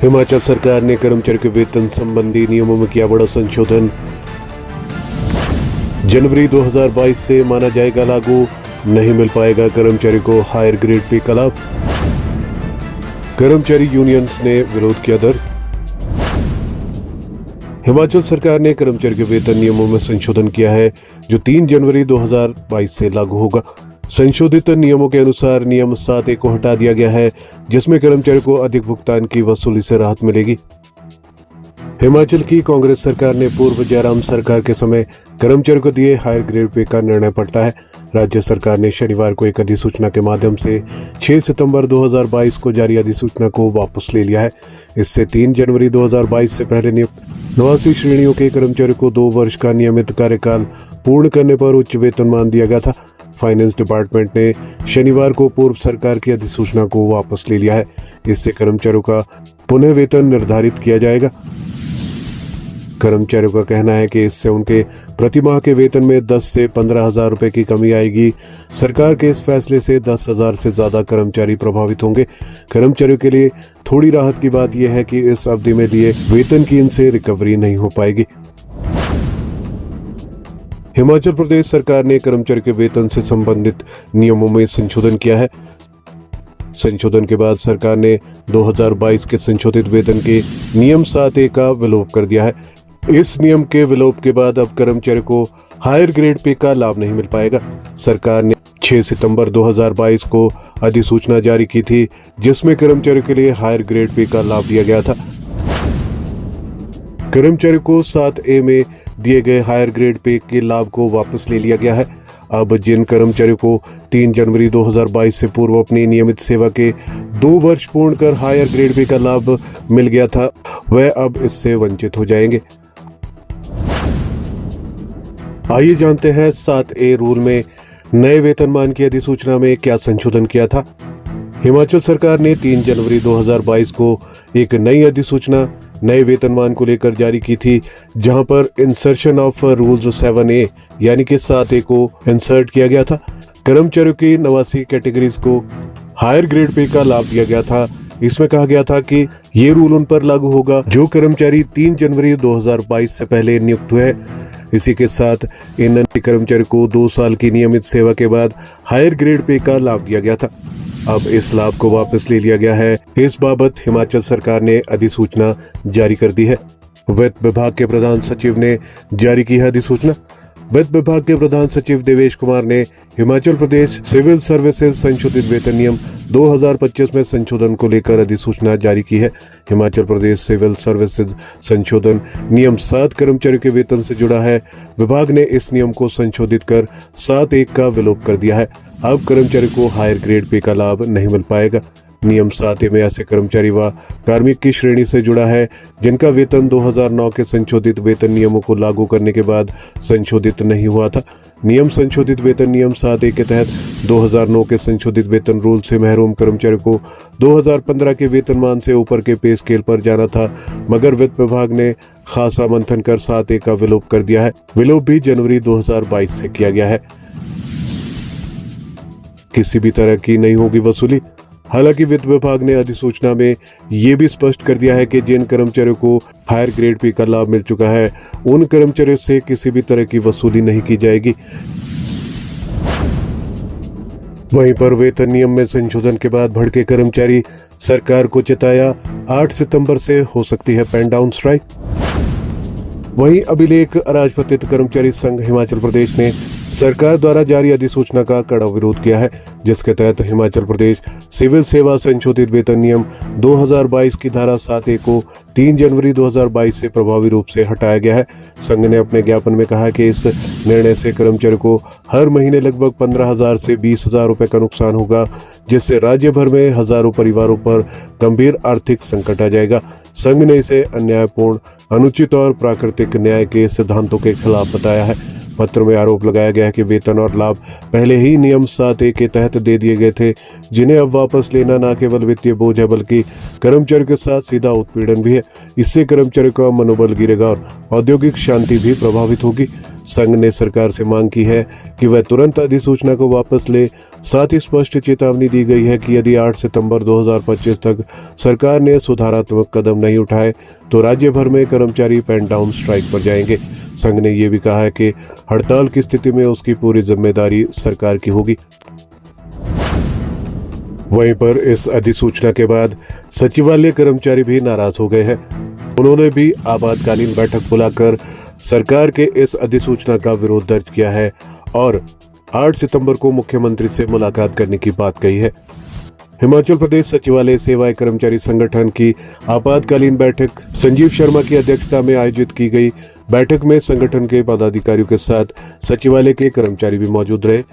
हिमाचल सरकार ने कर्मचारी के वेतन संबंधी नियमों में किया बड़ा संशोधन। जनवरी 2022 से माना जाएगा लागू, नहीं मिल पाएगा कर्मचारी को हायर ग्रेड पे का लाभ। कर्मचारी यूनियंस ने विरोध किया दर्ज। हिमाचल सरकार ने कर्मचारी के वेतन नियमों में संशोधन किया है, जो 3 जनवरी 2022 से लागू होगा। संशोधित नियमों के अनुसार नियम 7A को हटा दिया गया है, जिसमें कर्मचारी को अधिक भुगतान की वसूली से राहत मिलेगी। हिमाचल की कांग्रेस सरकार ने पूर्व जयराम सरकार के समय कर्मचारी को दिए हायर ग्रेड पे का निर्णय पलटा है। राज्य सरकार ने शनिवार को एक अधिसूचना के माध्यम से 6 सितंबर 2022 को जारी अधिसूचना को वापस ले लिया है। इससे 3 जनवरी 2022 से पहले नियुक्त 89 श्रेणियों के कर्मचारी को 2 वर्ष का नियमित कार्यकाल पूर्ण करने पर उच्च वेतनमान दिया गया था। फाइनेंस डिपार्टमेंट ने शनिवार को पूर्व सरकार की अधिसूचना को वापस ले लिया है। इससे कर्मचारियों का पुनः वेतन निर्धारित किया जाएगा। कर्मचारियों का कहना है कि इससे उनके प्रतिमाह के वेतन में 10 से 15 हजार रुपए की कमी आएगी। सरकार के इस फैसले से 10 हजार से ज्यादा कर्मचारी प्रभावित होंगे। कर्मचारियों के लिए थोड़ी राहत की बात यह है कि इस अवधि में दिए वेतन की इनसे रिकवरी नहीं हो पाएगी। हिमाचल प्रदेश सरकार ने कर्मचारी के वेतन से संबंधित नियमों में संशोधन किया है। संशोधन के बाद सरकार ने 2022 के संशोधित वेतन के नियम 7A का विलोप कर दिया है। इस नियम के विलोप के बाद अब कर्मचारी को हायर ग्रेड पे का लाभ नहीं मिल पाएगा। सरकार ने 6 सितंबर 2022 को अधिसूचना जारी की थी, जिसमें कर्मचारियों के लिए हायर ग्रेड पे का लाभ दिया गया था। कर्मचारी को 7A में दिए गए हायर ग्रेड पे के लाभ को वापस ले लिया गया है। अब जिन कर्मचारियों को 3 जनवरी 2022 से पूर्व अपनी नियमित सेवा के 2 वर्ष पूर्ण कर हायर ग्रेड पे का लाभ मिल गया था, वह अब इससे वंचित हो जाएंगे। आइए जानते हैं 7A रूल में नए वेतनमान की अधिसूचना में क्या संशोधन किया था। हिमाचल सरकार ने 3 जनवरी 2022 को एक नई अधिसूचना नए वेतनमान को लेकर जारी की थी, जहां पर इंसर्शन ऑफ रूल्स 7A यानी कि 7A को इंसर्ट किया गया था। कर्मचारियों की 89 कैटेगरीज को हायर ग्रेड पे का लाभ दिया गया था। इसमें कहा गया था कि ये रूल उन पर लागू होगा जो कर्मचारी 3 जनवरी 2022 से पहले नियुक्त हुए। इसी के साथ इन कर्मचारी को 2 साल की नियमित सेवा के बाद हायर ग्रेड पे का लाभ दिया गया था। अब इस लाभ को वापस ले लिया गया है। इस बाबत हिमाचल सरकार ने अधिसूचना जारी कर दी है। वित्त विभाग के प्रधान सचिव ने जारी की है अधिसूचना। वित्त विभाग के प्रधान सचिव देवेश कुमार ने हिमाचल प्रदेश सिविल सर्विसेज संशोधित वेतन नियम 2025 में संशोधन को लेकर अधिसूचना जारी की है। हिमाचल प्रदेश सिविल सर्विसेज संशोधन नियम 7 कर्मचारियों के वेतन से जुड़ा है। विभाग ने इस नियम को संशोधित कर 7A का विलोप कर दिया है। अब कर्मचारी को हायर ग्रेड पे का लाभ नहीं मिल पाएगा। नियम 7A में ऐसे कर्मचारी व कार्मिक की श्रेणी से जुड़ा है जिनका वेतन 2009 के संशोधित वेतन नियमों को लागू करने के बाद संशोधित नहीं हुआ था। नियम संशोधित वेतन नियम 7A के तहत 2009 के संशोधित वेतन रूल से महरूम कर्मचारी को 2015 के वेतनमान से ऊपर के पे स्केल पर जाना था, मगर वित्त विभाग ने खासा मंथन कर 7A का विलोप कर दिया है। विलोप भी जनवरी 2022 से किया गया है। किसी भी तरह की नहीं होगी वसूली। हालांकि वित्त विभाग ने अधिसूचना में ये भी स्पष्ट कर दिया है कि जिन कर्मचारियों को हायर ग्रेड पे का लाभ मिल चुका है, उन कर्मचारियों से किसी भी तरह की वसूली नहीं की जाएगी। वहीं पर वेतन नियम में संशोधन के बाद भड़के कर्मचारी सरकार को चेताया, 8 सितंबर से हो सकती है पेन डाउन स्ट्राइक। वहीं अभिलेख अराजपत्रित कर्मचारी संघ हिमाचल प्रदेश ने सरकार द्वारा जारी अधिसूचना का कड़ा विरोध किया है, जिसके तहत हिमाचल प्रदेश सिविल सेवा संशोधित वेतन नियम 2022 की धारा 7A को 3 जनवरी 2022 से प्रभावी रूप से हटाया गया है। संघ ने अपने ज्ञापन में कहा कि इस निर्णय से कर्मचारी को हर महीने लगभग 15,000 से 20,000 रुपए का नुकसान होगा, जिससे राज्य भर में हजारों परिवारों पर गंभीर आर्थिक संकट आ जाएगा। संघ ने इसे अन्यायपूर्ण, अनुचित और प्राकृतिक न्याय के सिद्धांतों के खिलाफ बताया है। पत्र में आरोप लगाया गया है कि वेतन और लाभ पहले ही नियम 7A के तहत दे दिए गए थे, जिन्हें अब वापस लेना न केवल वित्तीय बोझ है बल्कि कर्मचारियों के साथ सीधा उत्पीड़न भी है। इससे कर्मचारियों का मनोबल गिरेगा और औद्योगिक शांति भी प्रभावित होगी। संघ ने सरकार से मांग की है कि वह तुरंत अधिसूचना को वापस ले। साथ ही स्पष्ट चेतावनी दी गई है कि यदि 8 सितंबर 2025 तक सरकार ने सुधारात्मक कदम नहीं उठाए तो राज्य भर में कर्मचारी पेन डाउन स्ट्राइक पर जाएंगे। संघ ने यह भी कहा है कि हड़ताल की स्थिति में उसकी पूरी जिम्मेदारी सरकार की होगी। वहीं पर इस अधिसूचना के बाद सचिवालय कर्मचारी भी नाराज हो गए हैं। उन्होंने भी आपातकालीन बैठक बुलाकर सरकार के इस अधिसूचना का विरोध दर्ज किया है और 8 सितंबर को मुख्यमंत्री से मुलाकात करने की बात कही है। हिमाचल प्रदेश सचिवालय सेवाएं कर्मचारी संगठन की आपातकालीन बैठक संजीव शर्मा की अध्यक्षता में आयोजित की गई। बैठक में संगठन के पदाधिकारियों के साथ सचिवालय के कर्मचारी भी मौजूद रहे।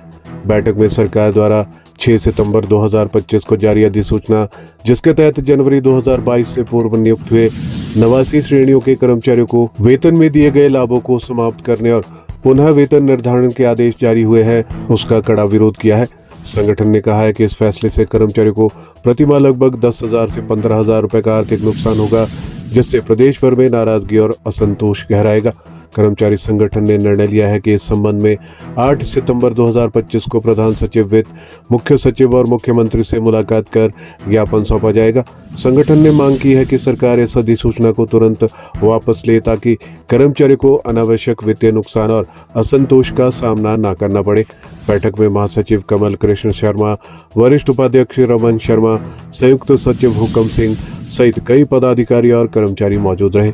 बैठक में सरकार द्वारा 6 सितंबर 2025 को जारी अधिसूचना, जिसके तहत जनवरी 2022 से पूर्व नियुक्त हुए 89 श्रेणियों के कर्मचारियों को वेतन में दिए गए लाभों को समाप्त करने और पुनः वेतन निर्धारण के आदेश जारी हुए हैं, उसका कड़ा विरोध किया है। संगठन ने कहा है कि इस फैसले से कर्मचारियों को प्रतिमाह लगभग 10,000 से 15,000 रुपए का आर्थिक नुकसान होगा, जिससे प्रदेश भर में नाराजगी और असंतोष गहराएगा। कर्मचारी संगठन ने निर्णय लिया है कि इस संबंध में 8 सितंबर 2025 को प्रधान सचिव वित्त, मुख्य सचिव और मुख्यमंत्री से मुलाकात कर ज्ञापन सौंपा जाएगा। संगठन ने मांग की है कि सरकार इस अधिसूचना को तुरंत वापस ले ताकि कर्मचारी को अनावश्यक वित्तीय नुकसान और असंतोष का सामना न करना पड़े। बैठक में महासचिव कमल कृष्ण शर्मा, वरिष्ठ उपाध्यक्ष रमन शर्मा, संयुक्त सचिव हुकम सिंह सहित कई पदाधिकारी और कर्मचारी मौजूद रहे।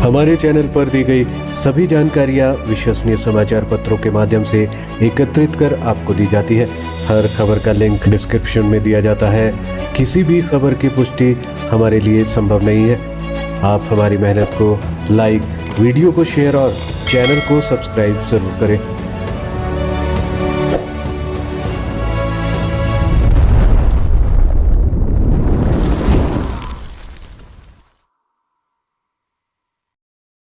हमारे चैनल पर दी गई सभी जानकारियां विश्वसनीय समाचार पत्रों के माध्यम से एकत्रित कर आपको दी जाती है। हर खबर का लिंक डिस्क्रिप्शन में दिया जाता है। किसी भी खबर की पुष्टि हमारे लिए संभव नहीं है। आप हमारी मेहनत को लाइक, वीडियो को शेयर और चैनल को सब्सक्राइब जरूर करें।